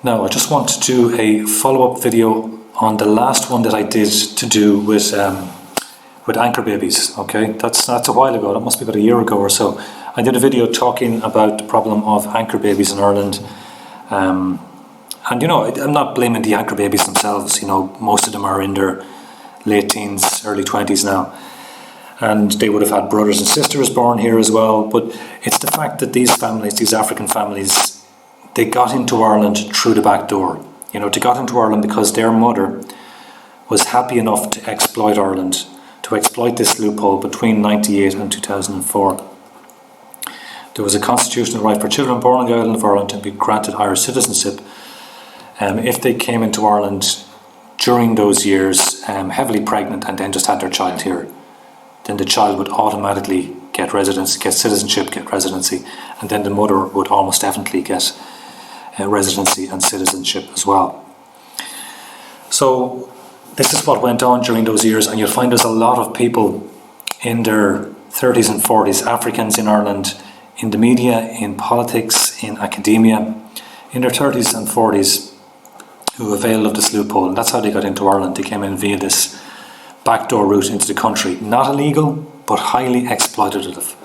Now, I just want to do a follow-up video on the last one that I did to do with anchor babies. Okay, that's a while ago. That must be about a year ago or so. I did a video talking about the problem of anchor babies in Ireland. And you know, I'm not blaming the anchor babies themselves. You know, most of them are in their late teens, early 20s now. And they would have had brothers and sisters born here as well. But it's the fact that these families, these African families, they got into Ireland through the back door. You know, they got into Ireland because their mother was happy enough to exploit Ireland, to exploit this loophole between 1998 and 2004. There was a constitutional right for children born on the island of Ireland to be granted Irish citizenship if they came into Ireland during those years heavily pregnant and then just had their child here. Then the child would automatically get residency, get citizenship, get residency, and then the mother would almost definitely get residency and citizenship as well. So this is what went on during those years, and you'll find there's a lot of people in their 30s and 40s, Africans in Ireland, in the media, in politics, in academia, in their 30s and 40s, who availed of this loophole. And that's how they got into Ireland. They came in via this backdoor route into the country. Not illegal, but highly exploitative.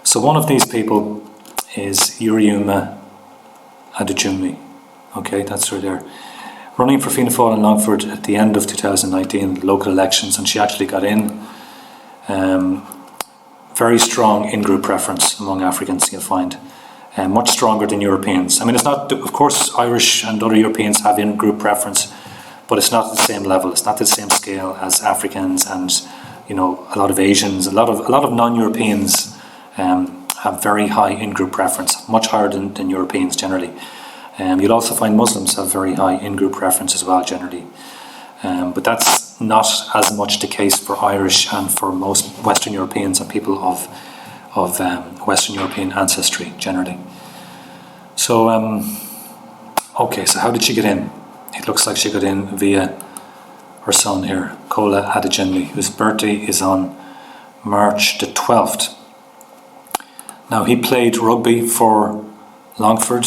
So one of these people is Uriuma Adejunmi. Okay, that's her there. Running for Fianna Fáil in Longford at the end of 2019, local elections, and she actually got in. Very strong in-group preference among Africans, you'll find. Much stronger than Europeans. I mean, it's not, of course, Irish and other Europeans have in-group preference, but it's not at the same level. It's not the same scale as Africans and, you know, a lot of Asians, a lot of non-Europeans have very high in-group preference, much higher than Europeans generally. You'll also find Muslims have very high in-group preference as well generally. But that's not as much the case for Irish and for most Western Europeans and people of Western European ancestry generally. So, okay, so how did she get in? It looks like she got in via her son here, Kola Adejunmi, whose birthday is on March the 12th. Now, he played rugby for Longford.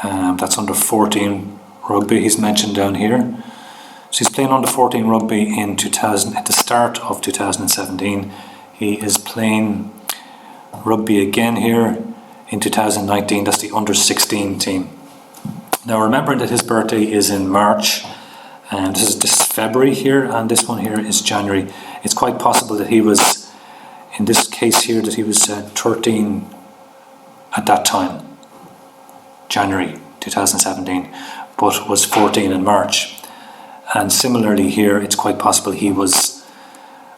That's under 14 rugby, he's mentioned down here. So he's playing under 14 rugby at the start of 2017. He is playing rugby again here in 2019. That's the under 16 team. Now, remembering that his birthday is in March, and this is February here, and this one here is January. It's quite possible that he was, in this case here, that he was 13 at that time, January 2017, but was 14 in March. And similarly here, it's quite possible he was,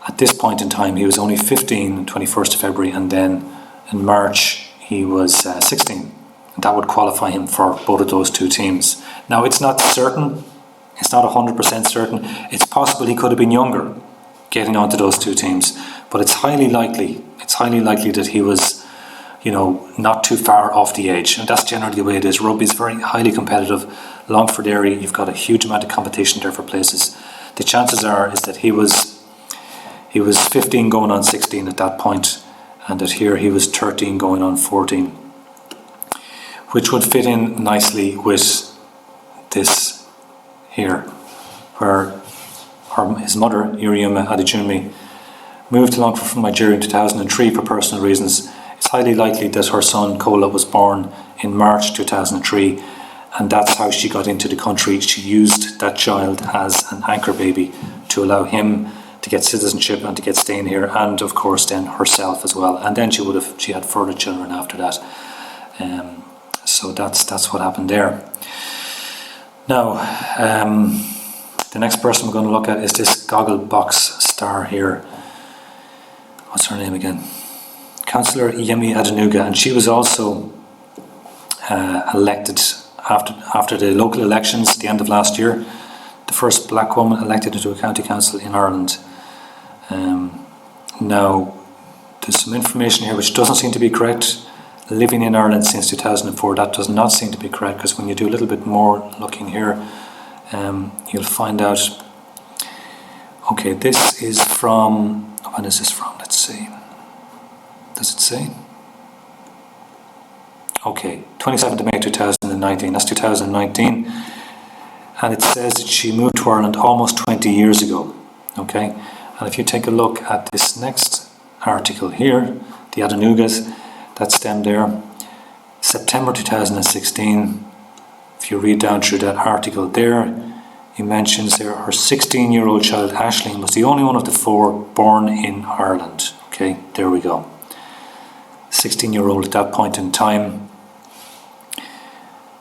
at this point in time, he was only 15 on 21st of February, and then in March he was 16. And that would qualify him for both of those two teams. Now, it's not certain, it's not 100% certain. It's possible he could have been younger getting onto those two teams, but it's highly likely that he was, you know, not too far off the age. And that's generally the way it is. Rugby is very highly competitive. Longford area, you've got a huge amount of competition there for places. The chances are is that he was 15 going on 16 at that point, and that here he was 13 going on 14, which would fit in nicely with this here, where his mother, Uriuma Adejunmi, moved to Longford from Nigeria in 2003 for personal reasons. It's highly likely that her son Kola was born in March 2003, and that's how she got into the country. She used that child as an anchor baby to allow him to get citizenship and to get staying here, and of course then herself as well. And then she had further children after that. So that's what happened there. Now, the next person we're going to look at is this goggle box star here. What's her name again? Councillor Yemi Adenuga, and she was also elected after the local elections at the end of last year, the first black woman elected into a county council in Ireland. Now, there's some information here which doesn't seem to be correct. Living in Ireland since 2004, that does not seem to be correct, because when you do a little bit more looking here, you'll find out. Okay, this is from, when is this from? Let's see. Does it say? Okay, 27th of May 2019, that's 2019. And it says that she moved to Ireland almost 20 years ago. Okay, and if you take a look at this next article here, the Adenugas, that's them there, September 2016. If you read down through that article there, he mentions there her 16-year-old child Aisling was the only one of the 4 born in Ireland. Okay, there we go. 16-year-old at that point in time.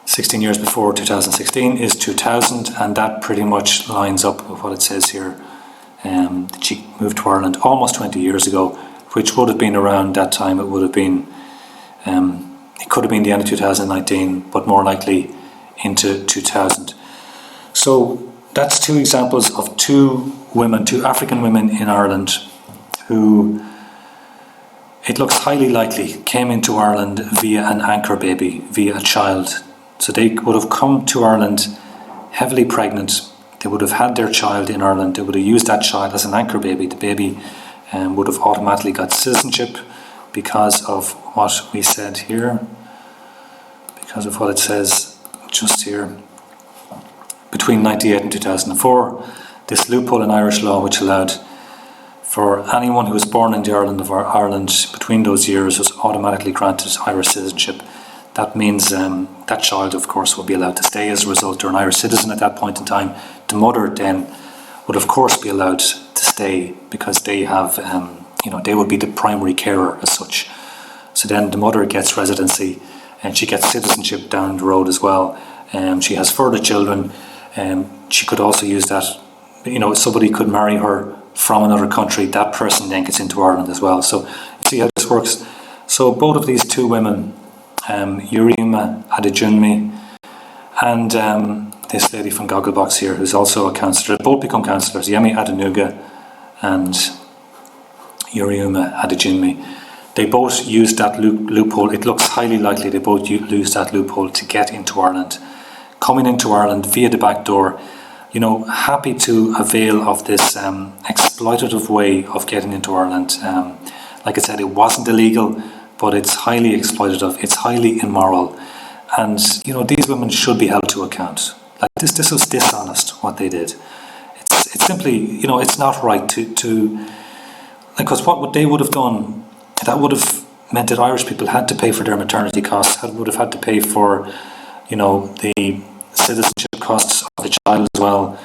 16 years before 2016 is 2000, and that pretty much lines up with what it says here. That she moved to Ireland almost 20 years ago, which would have been around that time. It would have been, it could have been the end of 2019, but more likely into 2000. So that's 2 examples of 2 women, 2 African women in Ireland who, it looks highly likely, came into Ireland via an anchor baby, via a child. So they would have come to Ireland heavily pregnant. They would have had their child in Ireland. They would have used that child as an anchor baby. The baby would have automatically got citizenship because of what we said here, because of what it says just here. Between 1998 and 2004, this loophole in Irish law which allowed for anyone who was born in the island of Ireland between those years was automatically granted Irish citizenship. That means that child, of course, will be allowed to stay as a result. They're an Irish citizen at that point in time. The mother then would, of course, be allowed to stay because they have, they would be the primary carer as such. So then the mother gets residency and she gets citizenship down the road as well. She has further children. She could also use that, somebody could marry her from another country. That person then gets into Ireland as well. So you see how this works. So both of these 2 women, Yurima Adejunmi and this lady from Gogglebox here, who's also a counsellor, both become counsellors, Yemi Adenuga and Yurima Adejunmi. They both used that loophole. It looks highly likely they both used that loophole to get into Ireland. Coming into Ireland via the back door, happy to avail of this exploitative way of getting into Ireland. Like I said, it wasn't illegal, but it's highly exploitative, it's highly immoral, and these women should be held to account. Like this was dishonest what they did. It's simply, it's not right to because what they would have done, that would have meant that Irish people had to pay for their maternity costs, would have had to pay for, the citizenship costs of the child as well.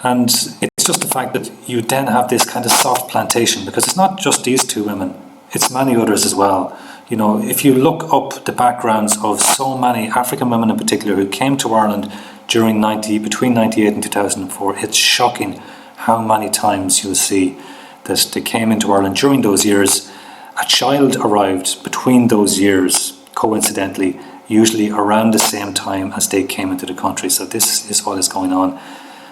And it's just the fact that you then have this kind of soft plantation, because it's not just these 2 women. It's many others as well. If you look up the backgrounds of so many African women in particular who came to Ireland between 1998 and 2004, it's shocking how many times you'll see that they came into Ireland during those years. A child arrived between those years, coincidentally, usually around the same time as they came into the country. So this is what is going on.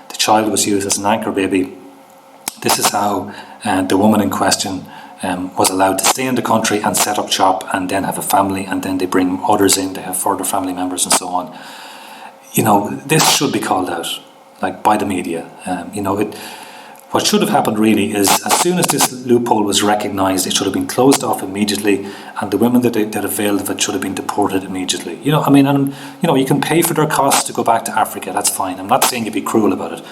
The child was used as an anchor baby. This is how the woman in question was allowed to stay in the country and set up shop and then have a family, and then they bring others in, they have further family members and so on. This should be called out, like, by the media. What should have happened really is, as soon as this loophole was recognised, it should have been closed off immediately, and the women that availed of it should have been deported immediately. You can pay for their costs to go back to Africa, that's fine. I'm not saying you'd be cruel about it,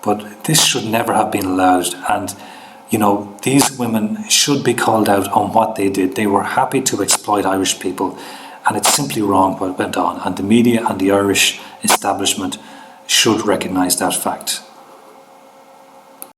but this should never have been allowed. And these women should be called out on what they did. They were happy to exploit Irish people, and it's simply wrong what went on. And the media and the Irish establishment should recognise that fact.